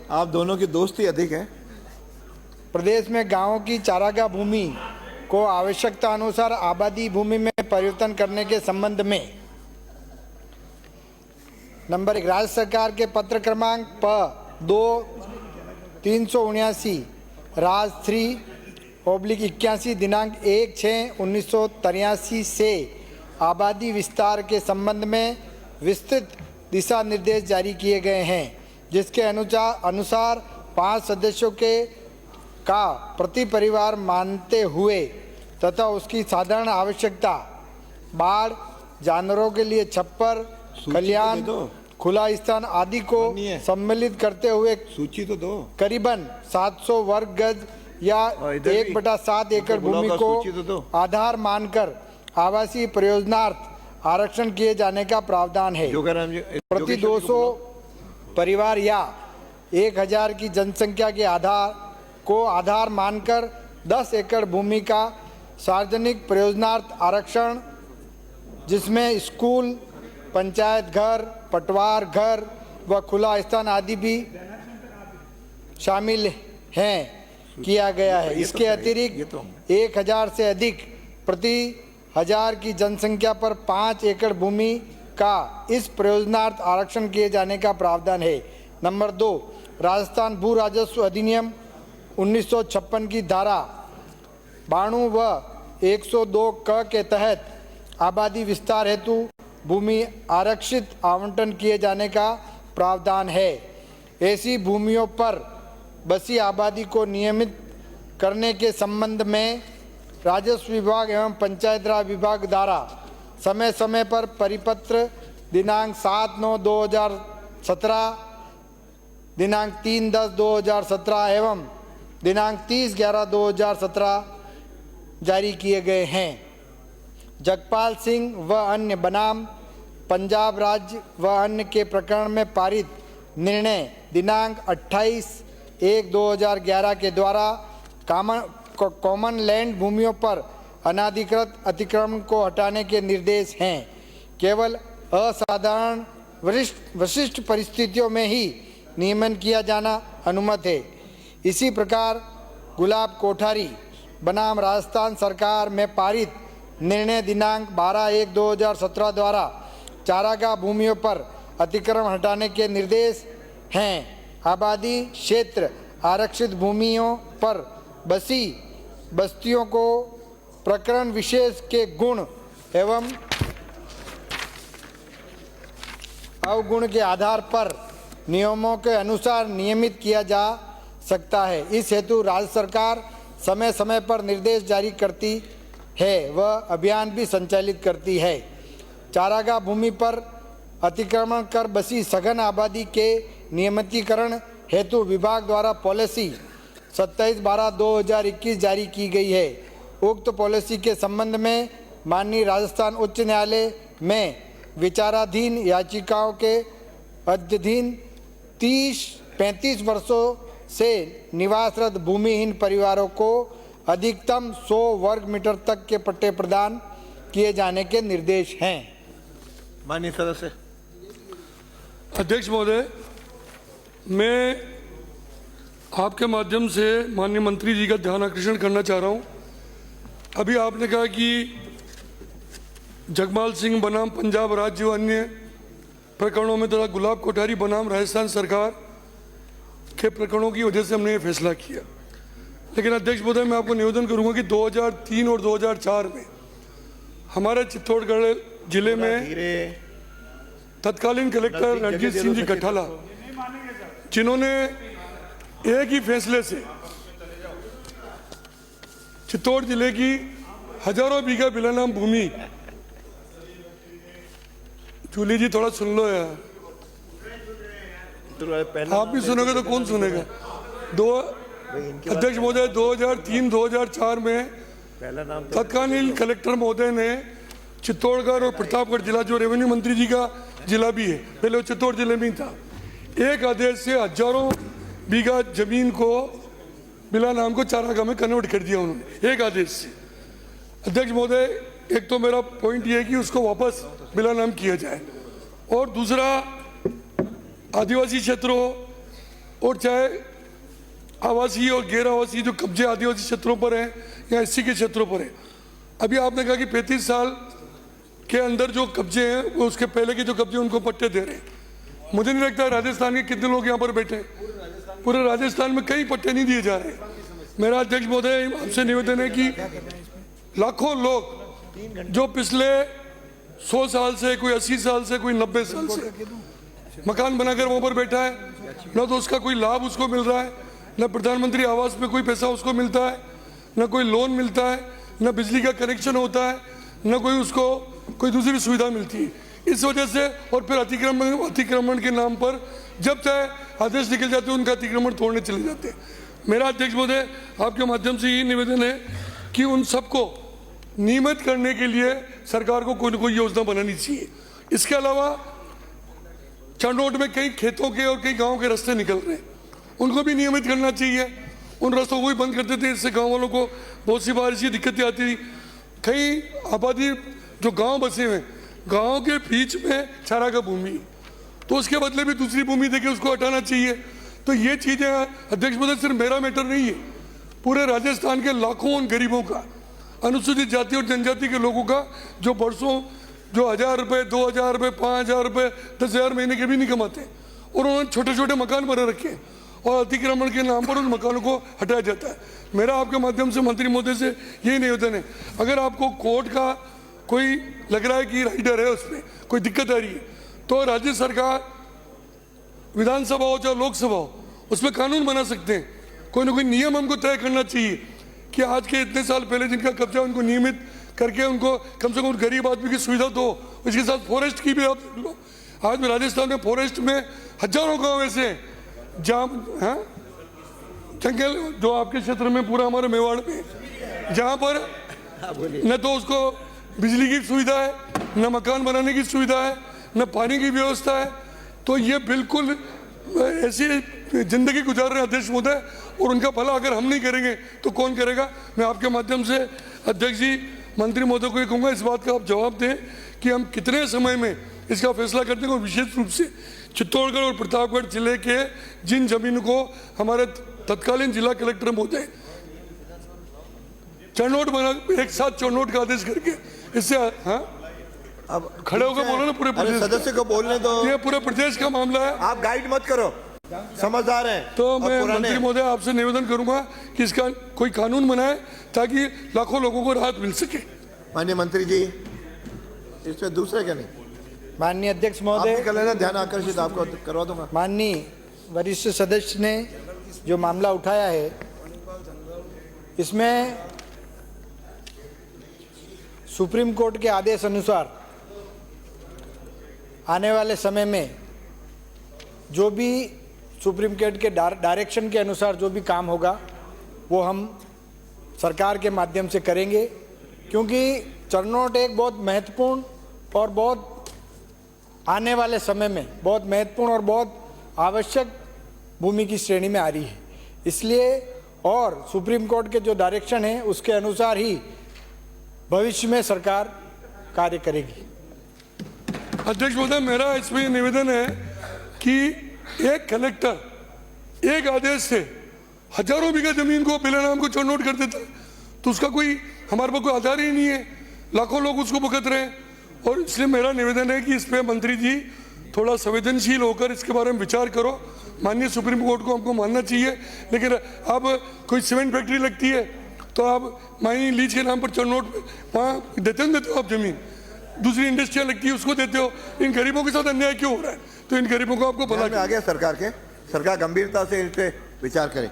आप दोनों की दोस्ती अधिक है। प्रदेश में गांवों की चारागाह भूमि को आवश्यकता अनुसार आबादी भूमि में परिवर्तन करने के संबंध में नंबर 1 राज्य सरकार के पत्र क्रमांक P-2/379 राज 3/81 दिनांक 1/6/1983 से आबादी विस्तार के संबंध में विस्तृत दिशा निर्देश जारी किए गए हैं, जिसके अनुसार 5 सदस्यों का प्रति परिवार मानते हुए तथा उसकी साधारण आवश्यकता बाढ़, जानवरों के लिए छप्पर, खलियान, खुला स्थान आदि को सम्मिलित करते हुए सूची तो दो। करीबन 700 वर्ग गज या 1/7 एकड़ भूमि को आधार मानकर आवासीय प्रयोजनार्थ आरक्षण किए जाने का प्रावधान है। प्रति 200 परिवार या 1000 की जनसंख्या के आधार मानकर 10 एकड़ भूमि का सार्वजनिक प्रयोजनार्थ आरक्षण, जिसमें स्कूल, पंचायत घर, पटवार घर व खुला स्थान आदि भी शामिल हैं, किया गया है। इसके अतिरिक्त 1000 से अधिक प्रति 1000 की जनसंख्या पर 5 एकड़ भूमि का इस प्रयोजनार्थ आरक्षण किए जाने का प्रावधान है। नंबर 2 राजस्थान भू राजस्व अधिनियम 1956 की धारा 92 व 102 क के तहत आबादी विस्तार हेतु भूमि आरक्षित आवंटन किए जाने का प्रावधान है। ऐसी भूमियों पर बसी आबादी को नियमित करने के संबंध में राजस्व विभाग एवं पंचायत राज विभाग द्वारा समय समय पर परिपत्र दिनांक 7/9/2017, दिनांक 3/10/2017 एवं दिनांक 30/11/2017 जारी किए गए हैं। जगपाल सिंह व अन्य बनाम पंजाब राज्य व अन्य के प्रकरण में पारित निर्णय दिनांक 28/1/2011 के द्वारा कॉमन लैंड भूमियों पर अनाधिकृत अतिक्रमण को हटाने के निर्देश हैं। केवल असाधारण विशिष्ट परिस्थितियों में ही नियमन किया जाना अनुमत है। इसी प्रकार गुलाब कोठारी बनाम राजस्थान सरकार में पारित निर्णय दिनांक 12/1/2017 द्वारा चारागाह भूमियों पर अतिक्रमण हटाने के निर्देश हैं। आबादी क्षेत्र आरक्षित भूमियों पर बसी बस्तियों को प्रकरण विशेष के गुण एवं अवगुण के आधार पर नियमों के अनुसार नियमित किया जा सकता है। इस हेतु राज्य सरकार समय समय पर निर्देश जारी करती है व अभियान भी संचालित करती है। चारागाह भूमि पर अतिक्रमण कर बसी सघन आबादी के नियमितीकरण हेतु विभाग द्वारा पॉलिसी 27/12/2021 जारी की गई है। उक्त पॉलिसी के संबंध में माननीय राजस्थान उच्च न्यायालय में विचाराधीन याचिकाओं के अध्ययन 35 वर्षों से निवासरत भूमिहीन परिवारों को अधिकतम 100 वर्ग मीटर तक के पट्टे प्रदान किए जाने के निर्देश हैं। माननीय सदस्य। अध्यक्ष महोदय, मैं आपके माध्यम से माननीय मंत्री जी का ध्यान आकर्षण करना चाह रहा हूं। अभी आपने कहा कि जगमाल सिंह बनाम पंजाब राज्य व अन्य प्रकरणों में तथा गुलाब कोठारी बनाम राजस्थान सरकार के प्रकरणों की वजह से हमने ये फैसला किया। लेकिन अध्यक्ष महोदय, मैं आपको निवेदन करूंगा कि 2003 और 2004 में हमारे चित्तौड़गढ़ जिले में तत्कालीन कलेक्टर रणजीत सिंह जी गठाला, जिन्होंने एक ही फैसले से चित्तौड़ जिले की हजारों बीघा बिलानाम भूमि, जूली जी थोड़ा सुन लो यार, आप भी सुनोगे तो कौन सुनेगा। अध्यक्ष महोदय, 2003-2004 में तत्कालीन कलेक्टर महोदय ने चित्तौड़गढ़ और प्रतापगढ़ जिला, जो रेवेन्यू मंत्री जी का जिला भी है, पहले वो चित्तौड़ जिले में ही था, एक आदेश से हजारों बीघा जमीन को बिला नाम को चारागाह में कन्वर्ट कर दिया उन्होंने, एक आदेश से। अध्यक्ष महोदय, एक तो मेरा पॉइंट ये है कि उसको वापस बिला नाम किया जाए, और दूसरा आदिवासी क्षेत्रों और चाहे आवासीय और गैर आवासीय जो कब्जे आदिवासी क्षेत्रों पर हैं या एससी के क्षेत्रों पर हैं। अभी आपने कहा कि 35 साल के अंदर जो कब्जे हैं वो उसके पहले के जो कब्जे उनको पट्टे दे रहे हैं। मुझे नहीं लगता राजस्थान के कितने लोग यहाँ पर बैठे हैं, पूरे राजस्थान में कई पट्टे नहीं दिए जा रहे। मेरा अध्यक्ष महोदय आपसे निवेदन है कि लाखों लोग जो पिछले 100 साल से, कोई 80 साल से, कोई 90 साल से मकान बनाकर वहाँ पर बैठा है, न तो उसका कोई लाभ उसको मिल रहा है, न प्रधानमंत्री आवास में कोई पैसा उसको मिलता है, न कोई लोन मिलता है, न बिजली का कनेक्शन होता है, न कोई उसको कोई दूसरी सुविधा मिलती है। इस वजह से और फिर अतिक्रमण के नाम पर जब चाहे आदेश निकल जाते हैं उनका अतिक्रमण तोड़ने चले जाते हैं। मेरा अध्यक्ष महोदय आपके माध्यम से यही निवेदन है कि उन सबको नियमित करने के लिए सरकार को कोई न कोई योजना बनानी चाहिए। इसके अलावा चंडोट में कई खेतों के और कई गाँव के रास्ते निकल रहे हैं, उनको भी नियमित करना चाहिए। उन रास्तों को भी बंद कर देते हैं, इससे गाँव वालों को बहुत सी बार ऐसी दिक्कतें आती थी। कई आबादी जो गांव बसे हुए, गांव के बीच में चारा का भूमि, तो उसके बदले भी दूसरी भूमि देके उसको हटाना चाहिए। तो ये चीज़ें अध्यक्ष महोदय सिर्फ मेरा मैटर नहीं है, पूरे राजस्थान के लाखों गरीबों का, अनुसूचित जाति और जनजाति के लोगों का, जो बरसों जो 1000 रुपये, 2000 रुपये, 5000 रुपये, 10,000 महीने के भी नहीं कमाते, और उन्होंने छोटे छोटे मकान बना रखे हैं और अतिक्रमण के नाम पर उन मकानों को हटाया जाता है। मेरा आपके माध्यम से मंत्री महोदय से यही निवेदन है, अगर आपको कोर्ट का कोई लग रहा है कि राइडर है, उसमें कोई दिक्कत आ रही है, तो राज्य सरकार, विधानसभा हो चाहे लोकसभा हो, उसमें कानून बना सकते हैं। कोई ना कोई नियम हमको तय करना चाहिए कि आज के इतने साल पहले जिनका कब्जा उनको नियमित करके उनको कम से कम गरीब आदमी की सुविधा दो। इसके साथ फॉरेस्ट की भी आप देख लो, आज में राजस्थान में फॉरेस्ट में हजारों गाँव ऐसे हैं जहाँ जंगल जो आपके क्षेत्र में पूरा हमारे मेवाड़ में, जहाँ पर न तो उसको बिजली की सुविधा है, न मकान बनाने की सुविधा है, न पानी की व्यवस्था है। तो ये बिल्कुल ऐसी जिंदगी गुजार रहे हैं अध्यक्ष महोदय, और उनका भला अगर हम नहीं करेंगे तो कौन करेगा। मैं आपके माध्यम से अध्यक्ष जी, मंत्री महोदय को ये कहूँगा, इस बात का आप जवाब दें कि हम कितने समय में इसका फैसला करते हैं। और विशेष रूप से चित्तौड़गढ़ और प्रतापगढ़ जिले के जिन जमीन को हमारे तत्कालीन जिला कलेक्टर महोदय चढ़नोट बना, एक साथ चढ़नोट का आदेश करके, इससे अब खड़े होकर बोलो ना पूरे प्रदेश, सदस्य को बोलने दो, ये पूरे प्रदेश का मामला है। आप गाइड मत करो, समझदार हैं। तो और मैं पुराने मंत्री हैं। महोदय आपसे निवेदन करूंगा कि इसका कोई कानून बनाए ताकि लाखों लोगों को राहत मिल सके। माननीय मंत्री जी, इसमें दूसरे क्या नहीं, माननीय अध्यक्ष आप महोदय, भी कर लेना, ध्यान आकर्षित आपको करवा दूंगा। माननीय वरिष्ठ सदस्य ने जो मामला उठाया है, इसमें सुप्रीम कोर्ट के आदेश अनुसार आने वाले समय में जो भी सुप्रीम कोर्ट के डायरेक्शन के अनुसार जो भी काम होगा वो हम सरकार के माध्यम से करेंगे, क्योंकि चढ़नोट एक बहुत महत्वपूर्ण और बहुत आने वाले समय में बहुत महत्वपूर्ण और बहुत आवश्यक भूमि की श्रेणी में आ रही है। इसलिए और सुप्रीम कोर्ट के जो डायरेक्शन है उसके अनुसार ही भविष्य में सरकार कार्य करेगी। अध्यक्ष महोदय, मेरा इसमें निवेदन है कि एक कलेक्टर एक आदेश से हजारों बीघा जमीन को बिना नाम को चढ़नोट कर देता है, तो उसका कोई हमारे पास कोई आधार ही नहीं है, लाखों लोग उसको भुगत रहे हैं। और इसलिए मेरा निवेदन है कि इस पे मंत्री जी थोड़ा संवेदनशील होकर इसके बारे में विचार करो। माननीय सुप्रीम कोर्ट को हमको मानना चाहिए, लेकिन अब कोई सीमेंट फैक्ट्री लगती है तो आप माइनिंग लीज के नाम पर चढ़नोट वहाँ देते हो आप जमीन, दूसरी इंडस्ट्रियाँ लगती है उसको देते हो। इन गरीबों के साथ अन्याय क्यों हो रहा है? तो इन गरीबों को आपको भला ध्यान में आ गया सरकार के, सरकार गंभीरता से इस पे विचार करे।